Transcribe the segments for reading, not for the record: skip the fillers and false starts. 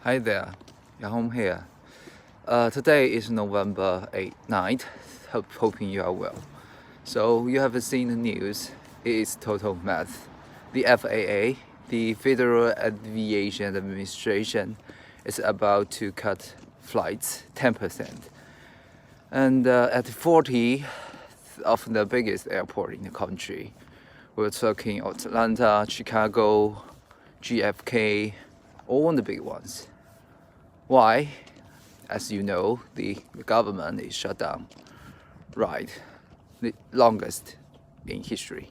Hi there, Yahom here. Today is November 9th. Hoping you are well. So you have seen the news. It is total mess. The FAA, the Federal Aviation Administration, is about to cut flights 10%. And at 40 of the biggest airport in the country, we're talking Atlanta, Chicago, JFK, all the big ones. Why? As you know, the government is shut down, right? The longest in history.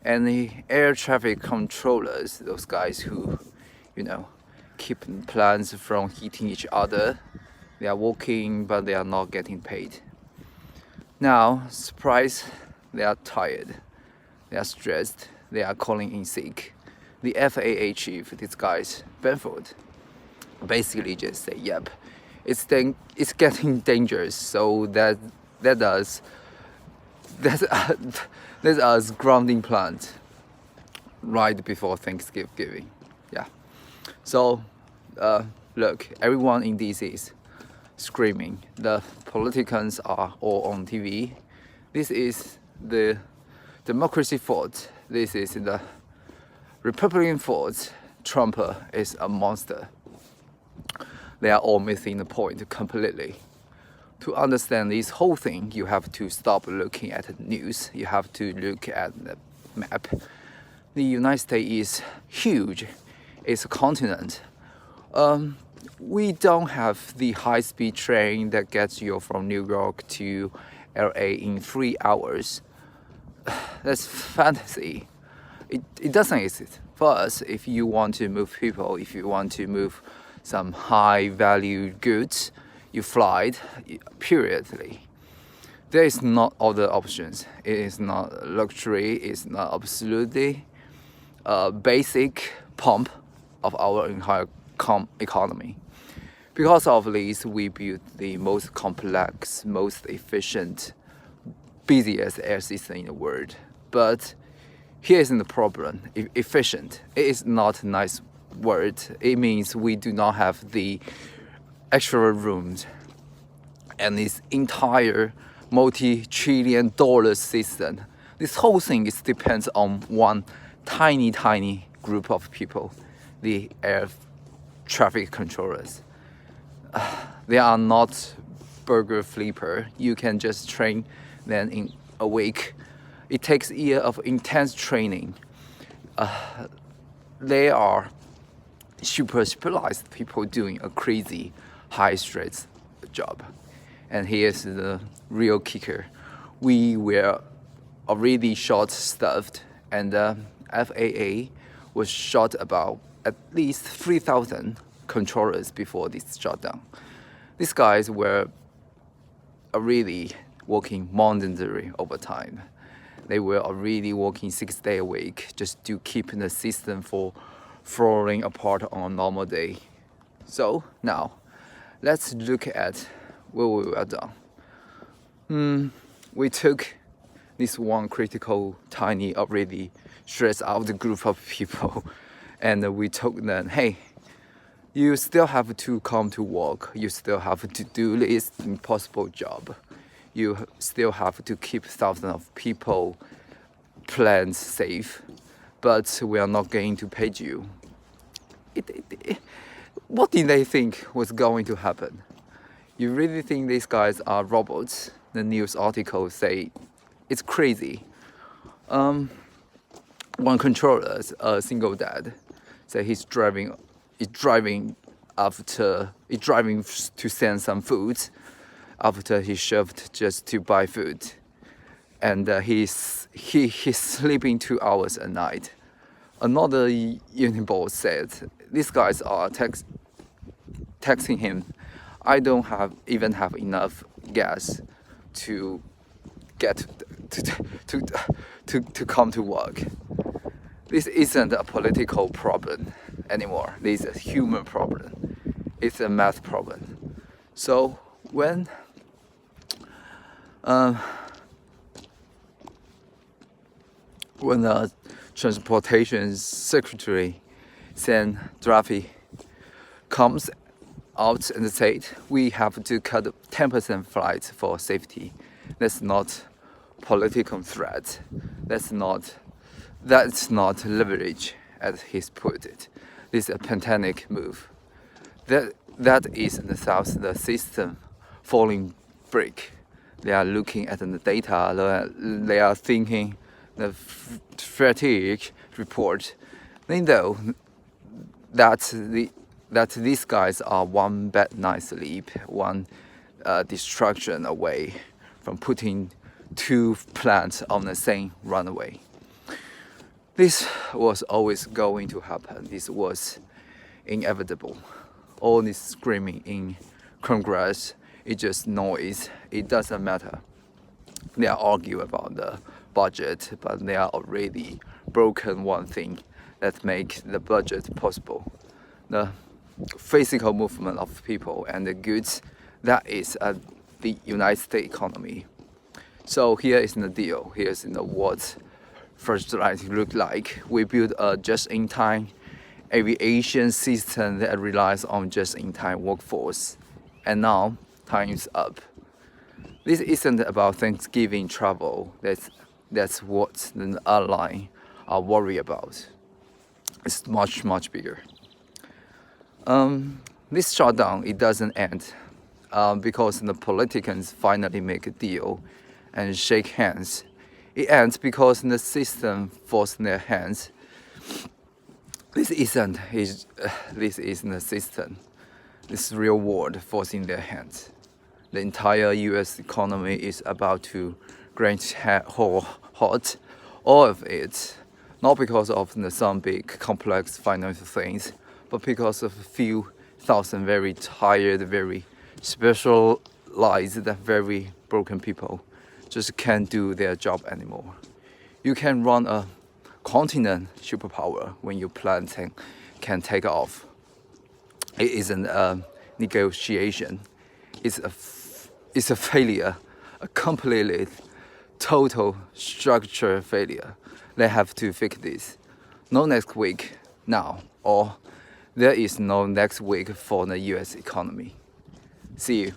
And the air traffic controllers, those guys who, keep planes from hitting each other, they are working, but they are not getting paid. Now, surprise, they are tired, they are stressed, they are calling in sick. The FAA chief, this guy's Benford, basically just say, yep, it's getting dangerous, so that's us grounding plant right before Thanksgiving. Yeah. So look, everyone in DC is screaming. The politicians are all on TV. This is the democracy fault. This is the Republican fault. Trump is a monster. They are all missing the point completely. To understand this whole thing, you have to stop looking at the news. You have to look at the map. The United States is huge. It's a continent. We don't have the high-speed train that gets you from New York to LA in 3 hours. That's fantasy. It doesn't exist. For us, if you want to move people, if you want to move some high-value goods, you fly periodically. There is not other options. It is not luxury. It's not absolutely basic pump of our entire economy. Because of this, we built the most complex, most efficient, busiest air system in the world. But here is the problem. Efficient. It is not a nice word. It means we do not have the extra rooms, and this entire multi-trillion-dollar system. This whole thing depends on one tiny group of people, the air traffic controllers. They are not burger flipper. You can just train them in a week. It takes a year of intense training. They are super specialized people doing a crazy high stress job. And here's the real kicker. We were already short-staffed, and the FAA was short about at least 3,000 controllers before this shutdown. These guys were already working mandatory overtime. They were already working 6 days a week just to keep the system from falling apart on a normal day. So now, let's look at what we were done. We took this one critical, tiny, already stressed out group of people, and we told them, hey, you still have to come to work. You still have to do this impossible job. You still have to keep thousands of people plans safe, but we are not going to pay you. What did they think was going to happen? You really think these guys are robots? The news articles say it's crazy. One controller, a single dad, said he's driving to send some food after his shift just to buy food, and he's sleeping 2 hours a night. Another union boss said these guys are texting him, I don't even have enough gas to get to come to work. This isn't a political problem anymore. This is a human problem. It's a math problem. So when the transportation secretary Sam Drafi comes out and said we have to cut 10% flights for safety. That's not political threat. That's not leverage, as he's put it. This is a pandemic move. That is in the South, the system falling break. They are looking at the data. They are thinking the fatigue report. They know that these guys are one bad night's sleep, one distraction away from putting two planes on the same runway. This was always going to happen. This was inevitable. All this screaming in Congress, it's just noise. It doesn't matter. They are arguing about the budget, but they are already broken one thing that makes the budget possible. The physical movement of people and the goods, that is the United States economy. So here is the deal. Here's what first light look like. We build a just-in-time aviation system that relies on just-in-time workforce. And now, time's up. This isn't about Thanksgiving travel. That's what the airline are worried about. It's much, much bigger. This shutdown, it doesn't end because the politicians finally make a deal and shake hands. It ends because the system forces their hands. This isn't the system. This real world forcing their hands. The entire U.S. economy is about to grind hot, all of it, not because of some big complex financial things, but because of a few thousand very tired, very specialized, very broken people just can't do their job anymore. You can run a continent superpower when your plane can take off. It isn't a negotiation. It's a failure, a completely total structure failure. They have to fix this. No next week now, or there is no next week for the US economy. See you.